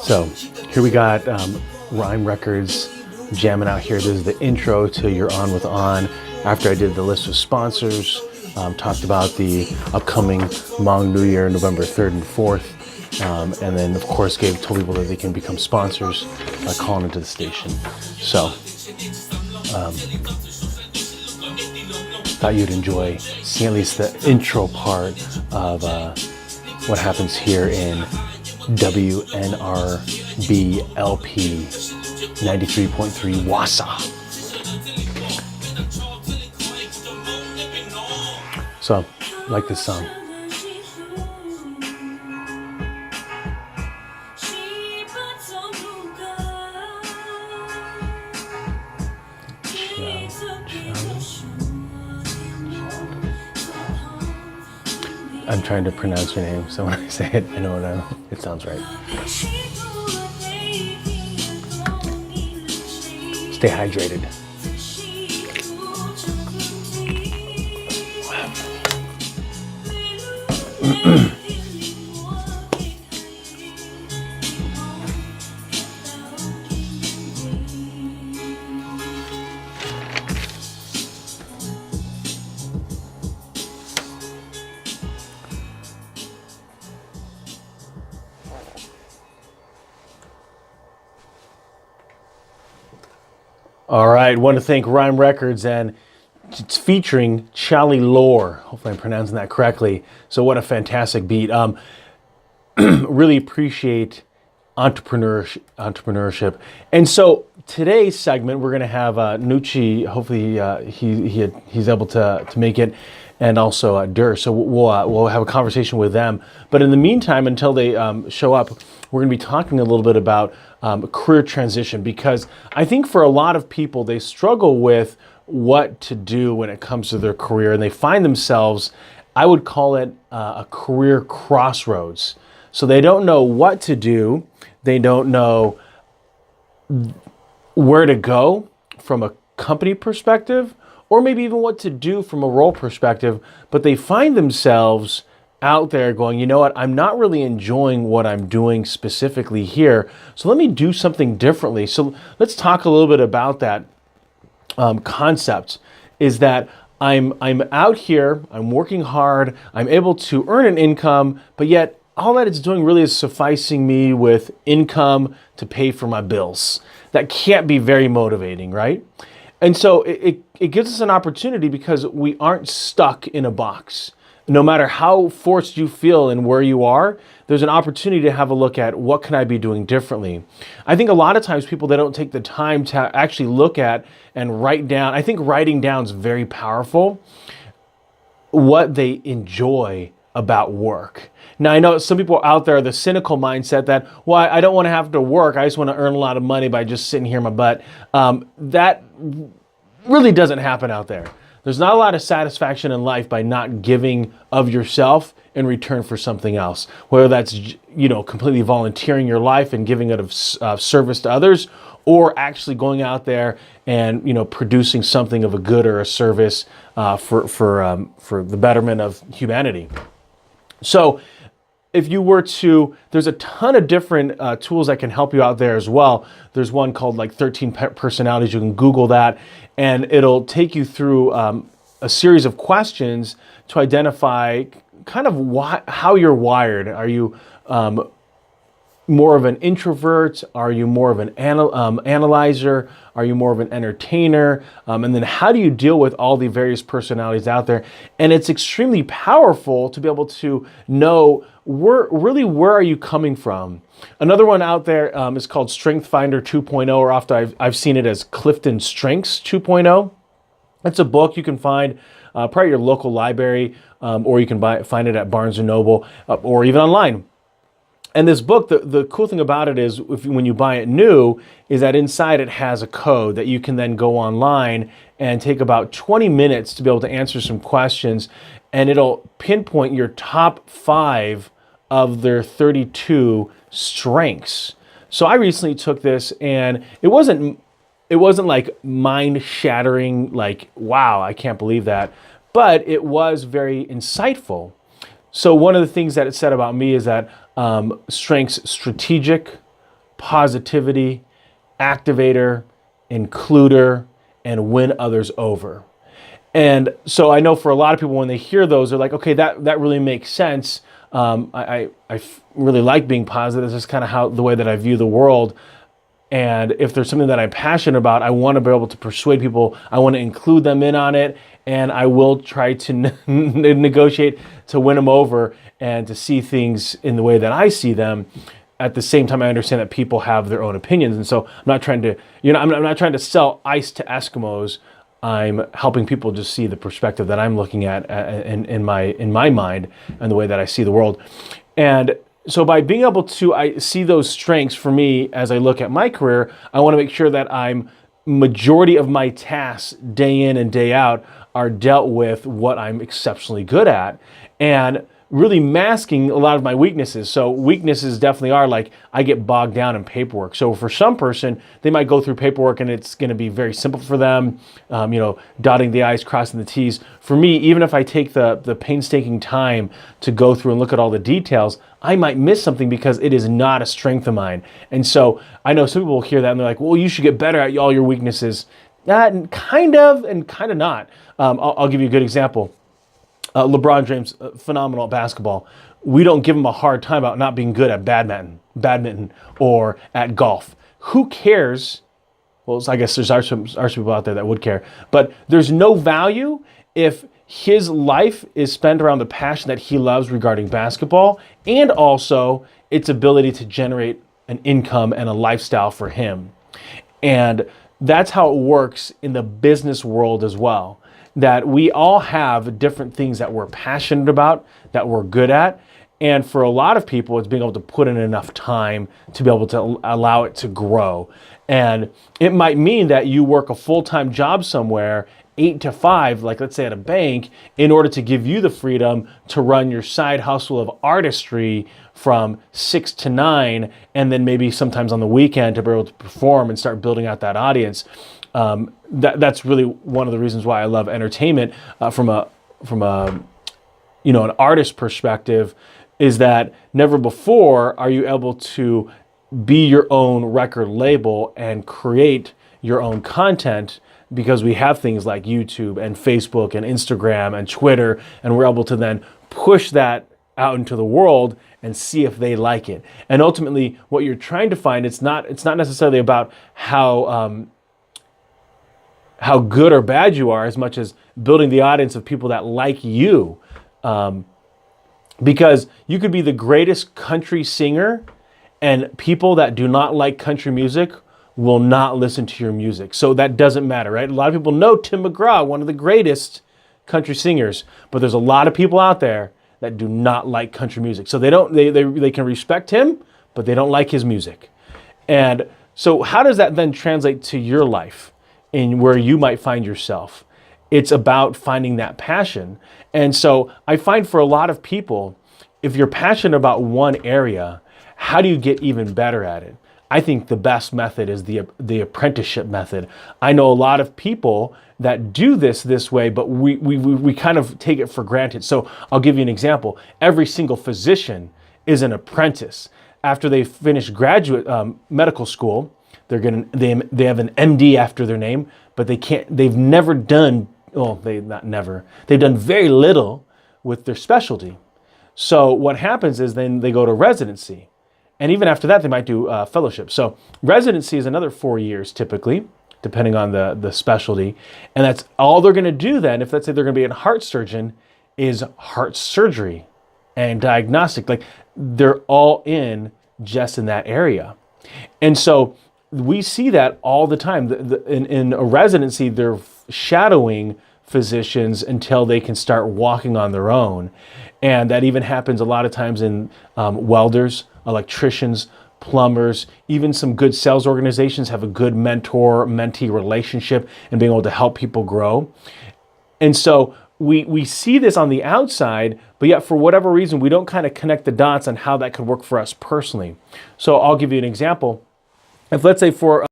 So here we got Rhyme Records jamming out here. This is the intro to You're On with On. After I did the list of sponsors, talked about the upcoming Hmong New Year, November 3rd and 4th. And then, of course, told people that they can become sponsors by calling into the station. So, thought you'd enjoy seeing at least the intro part of what happens here in WNRB LP 93.3 Wassa. So, like this song. I'm trying to pronounce your name, so when I say it, I know it sounds right. Stay hydrated. All right, want to thank Rhyme Records, and it's featuring Charlie Lore. Hopefully I'm pronouncing that correctly. So what a fantastic beat. Really appreciate entrepreneurship. And so today's segment, we're going to have Nucci. Hopefully he's able to make it, and also Dur. So we'll have a conversation with them. But in the meantime, until they show up, we're going to be talking a little bit about career transition, because I think for a lot of people, they struggle with what to do when it comes to their career, and they find themselves, I would call it a career crossroads. So they don't know what to do. They don't know where to go from a company perspective, or maybe even what to do from a role perspective, but they find themselves out there going, you know what, I'm not really enjoying what I'm doing specifically here, so let me do something differently. So let's talk a little bit about that concept, is that I'm out here, I'm working hard, I'm able to earn an income, but yet all that it's doing really is sufficing me with income to pay for my bills. That can't be very motivating, right? And so it gives us an opportunity, because we aren't stuck in a box. No matter how forced you feel in where you are, there's an opportunity to have a look at what can I be doing differently. I think a lot of times people, they don't take the time to actually look at and write down. I think writing down is very powerful, what they enjoy about work. Now, I know some people out there, the cynical mindset that, well, I don't want to have to work. I just want to earn a lot of money by just sitting here in my butt. That really doesn't happen out there. There's not a lot of satisfaction in life by not giving of yourself in return for something else. Whether that's, completely volunteering your life and giving it of service to others, or actually going out there and, producing something of a good or a service for the betterment of humanity. So if you were to, there's a ton of different tools that can help you out there as well. There's one called 13 Personalities. You can Google that, and it'll take you through a series of questions to identify kind of how you're wired. Are you more of an introvert? Are you more of an analyzer? Are you more of an entertainer? And then how do you deal with all the various personalities out there? And it's extremely powerful to be able to know where are you coming from. Another one out there is called Strength Finder 2.0, or often I've seen it as Clifton Strengths 2.0. It's a book you can find probably your local library, or you can find it at Barnes & Noble, or even online. And this book, the cool thing about it is when you buy it new, is that inside it has a code that you can then go online and take about 20 minutes to be able to answer some questions, and it'll pinpoint your top 5 of their 32 strengths. So I recently took this, and it wasn't like mind-shattering, like, wow, I can't believe that, but it was very insightful. So one of the things that it said about me is that strengths: strategic, positivity, activator, includer, and win others over. And so I know for a lot of people, when they hear those, they're like, okay, that really makes sense. I really like being positive. This is kind of how the way that I view the world. And if there's something that I'm passionate about, I want to be able to persuade people. I want to include them in on it, and I will try to negotiate to win them over and to see things in the way that I see them. At the same time, I understand that people have their own opinions, and so I'm not trying to, I'm not trying to sell ice to Eskimos. I'm helping people just see the perspective that I'm looking at in my mind and the way that I see the world. And so by being able to I see those strengths for me as I look at my career, I want to make sure that majority of my tasks day in and day out are dealt with what I'm exceptionally good at, and really masking a lot of my weaknesses. So weaknesses definitely are like, I get bogged down in paperwork. So for some person, they might go through paperwork and it's going to be very simple for them, dotting the I's, crossing the T's. For me, even if I take the painstaking time to go through and look at all the details, I might miss something because it is not a strength of mine. And so I know some people will hear that and they're like, well, you should get better at all your weaknesses. Kind of and kind of not. I'll give you a good example. LeBron James, phenomenal at basketball. We don't give him a hard time about not being good at badminton, or at golf. Who cares? Well, I guess there's some people out there that would care, but there's no value if his life is spent around the passion that he loves regarding basketball, and also its ability to generate an income and a lifestyle for him. And that's how it works in the business world as well. That we all have different things that we're passionate about, that we're good at. And for a lot of people, it's being able to put in enough time to be able to allow it to grow. And it might mean that you work a full-time job somewhere, 8 to 5, like let's say at a bank, in order to give you the freedom to run your side hustle of artistry from 6 to 9, and then maybe sometimes on the weekend to be able to perform and start building out that audience. That's really one of the reasons why I love entertainment from an artist perspective, is that never before are you able to be your own record label and create your own content, because we have things like YouTube and Facebook and Instagram and Twitter, and we're able to then push that out into the world and see if they like it. And ultimately, what you're trying to find, it's not necessarily about how good or bad you are, as much as building the audience of people that like you. Because you could be the greatest country singer, and people that do not like country music will not listen to your music. So that doesn't matter, right? A lot of people know Tim McGraw, one of the greatest country singers, but there's a lot of people out there that do not like country music. So they can respect him, but they don't like his music. And so how does that then translate to your life in where you might find yourself? It's about finding that passion. And so I find for a lot of people, if you're passionate about one area, how do you get even better at it? I think the best method is the apprenticeship method. I know a lot of people that do this way, but we kind of take it for granted. So I'll give you an example. Every single physician is an apprentice. After they finish graduate medical school, they have an MD after their name, but they've never done, they've done very little with their specialty. So what happens is then they go to residency. And even after that, they might do fellowship. So residency is another 4 years typically, depending on the specialty. And that's all they're going to do then, if let's say they're going to be a heart surgeon, is heart surgery and diagnostic. Like, they're all in just in that area. And so we see that all the time. In a residency, they're shadowing physicians until they can start walking on their own. And that even happens a lot of times in welders, electricians, plumbers, even some good sales organizations have a good mentor-mentee relationship and being able to help people grow. And so we see this on the outside, but yet for whatever reason, we don't kind of connect the dots on how that could work for us personally. So I'll give you an example. If let's say for